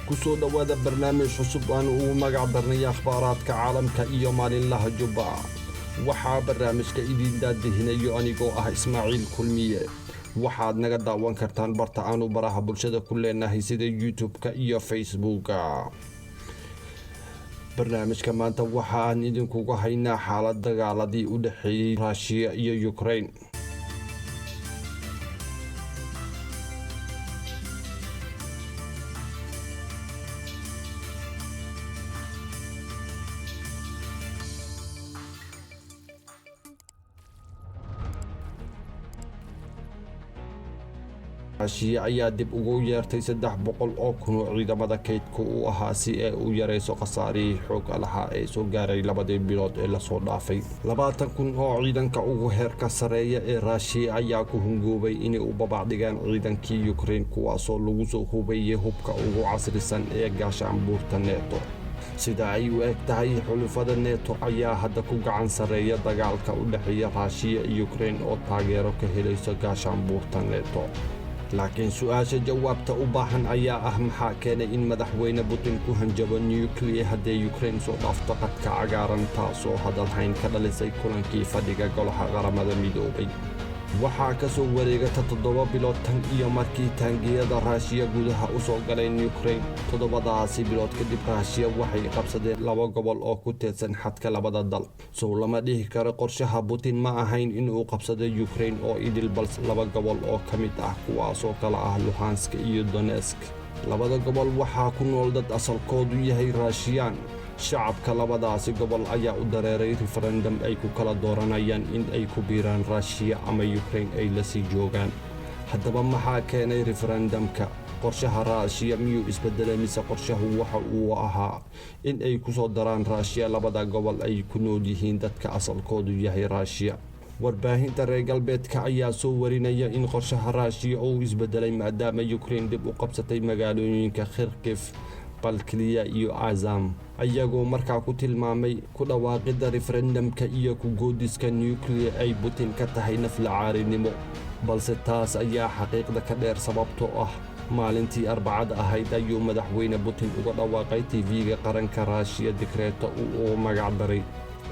kusoo dhawaada barnaamij cusub aan ugu magac darnay akhbaaraadka caalamka iyo maalinlaha Jubba. waxaa barnaamijka idin daadihinayo anigoo ah Ismaaciil Kulmiye. waxaad naga daawan kartaan barta aanu baraha bulshada ku leenahay sida YouTube-ka iyo Facebook-ka. barnaamijka maanta waxaan idinkugu haynaa xaalad dagaaladii u dhaxeeyay Russia iyo Ukraine. Russia ayaa dib ugu yeertay 300 oo kun oo ciidamada kaydka u ahaa si ay u yareyso khasaarihii xoog lahaa ee soo gaaray 2 bilood ee la soo dhaafay. 20 kun oo ciidanka ugu heerka sareeya ee Russia ayaa ku hungoobay inay u babacdigaan ciidankii Ukraine kuwaasoo lagu soo hubeeyay hubka ugu casrisan ee gaashaanbuurta NATO. sida ay u eg tahay xulufada NATO ayaa hadda ku gacan sareeya dagaalka u dhaxeeya Russia iyo Ukraine oo taageero ka helayso gaashaanbuurta NATO. laakiin su'aasha jawaabta u baahan ayaa ah maxaa keenay in madaxweyne Putin ku hanjabo nuclear haddii Ukraine soo dhaafto qadka cagaaran taasoo hadalhayn ka dhalisay kulankii fadhiga golaha qaramada midoobay. waxaa ka soo wareegata 7 bilood tan iyo markii taangiyada Russia gudaha u soo galeen Ukraine. 7daasi bilood kadib Russia waxay qabsadeen 2 gobol oo ku teedsan xadka labada dal. soo lama dhihi karo qorshaha Putin ma ahayn inuu qabsado Ukraine oo idil balse 2 gobol oo ka mid ah kuwaasoo kala ah Luhansk iyo Donetsk. 2 gobol waxaa ku nool dad asalkoodu yahay Russian. shacabka labadaasi gobol ayaa u dareeray referendum ay ku kala dooranayaan in ay ku biiraan Russia ama Ukraine ay la sii joogaan. haddaba maxaa keenay referendumka? qorshaha Russia miyuu isbedelay mise qorshahu waxa uu ahaa in ay ku soo daraan Russia 2 gobol ay ku nool yihiin dadka asalkoodu yahay Russia? warbaahinta reer galbeedka ayaa soo warinaya in qorshaha Russia uu isbedelay maadaama Ukraine dib u qabsatay magaalooyinka Kharkiv, Balkliya iyo Azam, ayagoo markaa ku tilmaamay ku dhawaaqida referendumka iyo ku goodiska nuclear ay Putin ka tahay naflacaarinimo. balse taas ayaa xaqiiqda ka dheer sababtoo ah maalintii Arbacada ahayd ayuu madaxweyne Putin uga dhawaaqay TV-ga qaranka Russia dekreeto uu magac daray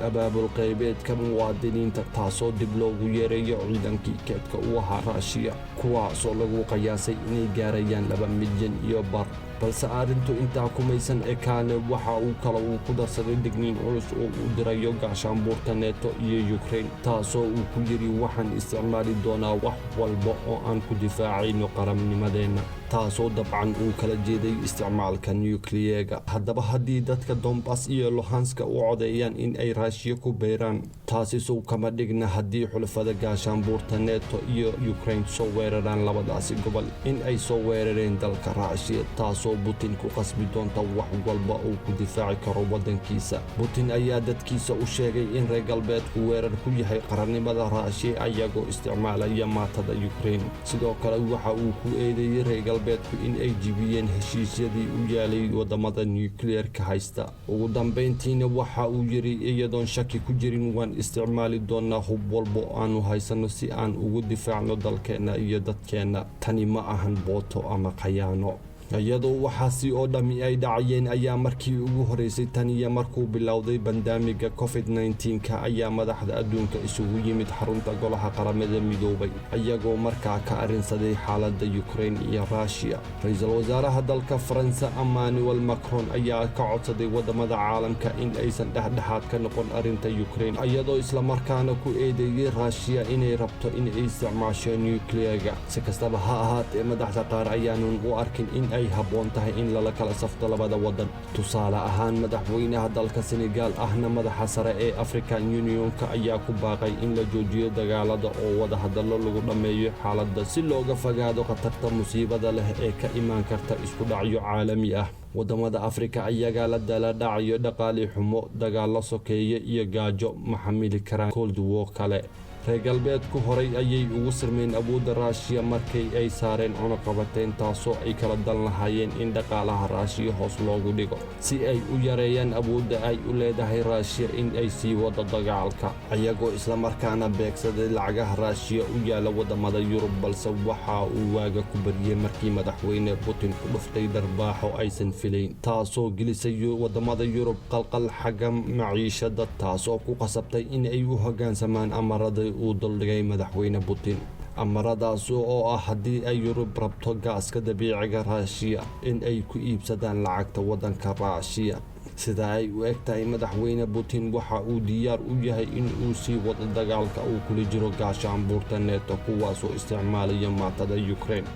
abaabul qaybeedka muwaadiniinta taasoo dib loogu yeerayo ciidankii kaydka u ahaa Russia kuwaasoo lagu qiyaasay inay gaarayaan 2 milyan iyo bar. balse arrintu intaa kumaysan ekaane waxa uu kale ku darsaday digniin culus oo u dirayo gaashaanbuurta NATO iyo Ukraine taasoo uu ku yiri waxaan isticmaali doonaa wax walba oo aan ku difaacayno qarannimadeena, taasoo dabcan uu kala jeeday isticmaalka nuclear-ga. haddaba haddii dadka Donbass iyo Luhansk u codeeyaan in ay Russia ku beeraan, taasi soo kama dhigna haddii xulafada gaashaanbuurta NATO iyo Ukraine soo weeraraan labadaasi gobol in ay soo weerareen dalka Russia taasoo Putin ku qasbi doonta wax walba uu ku difaaci karo wadankiisa. Putin ayaa dadkiisa u sheegay in reer galbeedku weerar ku yahay qarannimada Russia ayagoo isticmaalaya maatada Ukraine. sidoo kale waxa uu ku eedeeyay reer galbeedku in ay jibiyeen heshiisyadii u yaalay wadamada nuclear-ka haysta. ugu dambeyntiina waxa uu yiri iyadoon shaki ku jirin waan isticmaali doonaa hub walba aanu haysano si aan ugu difaacno dalkeena iyo dadkeena. tani ma ahan booto ama khiyaano. iyadoo waxaasi oo dhami ay dhacayeen ayaa markii ugu horeysay tan iyo markuu bilowday bandamiga COVID-19 ayaa madaxda adduunka isugu yimid xarunta golaha qaramada midoobay ayagoo markaa ka arrinsaday xaaladda Ukraine iyo Russia. ra'iisul wasaaraha dalka Faransa Emmanuel Macron ayaa ka codsaday wadamada caalamka in aysan dhexdhexaad ka noqon arrinta Ukraine iyadoo isla markaana ku eedeeyay Russia inay rabto in ay isticmaasho nuclear-ga. si kastaba ha ahaatee madaxda qaar ayaanan u arkin in ay habboon tahay in lala kala safto labada wadan. tusaale ahaan madaxweynaha dalka Senegal ahna madaxa sare ee African Union-ka ayaa ku baaqay in la joojiyo dagaalada oo wada hadallo lagu dhameeyo xaaladda si looga fogaado khatarta musiibada leh ee ka imaan karta isku dhacyo caalami ah. wadamada Afrika ayagaa la dala dhacayo dhaqaale xumo, dagaalo sokeeye iyo gaajo ma xamili karaan Cold War kale. reer galbeedku horay ayay ugu sirmeen awoodda raashiya markay ay saareen cunaqabateyn taasoo ay kala dan lahaayeen in dhaqaalaha raashiya hoos loogu dhigo si ay u yareeyaan awoodda ay u leedahay raashiya in ay sii wado dagaalka ayagoo islamarkaana beegsaday lacagaha raashiya u yaala waddamada yurub balse waxa uu waaga ku bariyey markii madaxweyne putin ku dhuftay darbaaxo aysan filayn taasoo gelisay waddamada yurub qalqal xagga maciishada taasoo ku qasabtay in ay u hoggaansamaan amarada uu duldhigay madaxweyne putin amaradaas oo ah haddii ay yurub rabto gaaska dabiiciga raashiya in ay ku iibsadaan lacagta waddanka raashiya sida ay u eg tahay madaxweyne putin waxa uu diyaar u yahay in uu sii wado dagaalka uu kula jiro gaashaanbuurta neeto kuwaasoo isticmaalaya maatada ukraine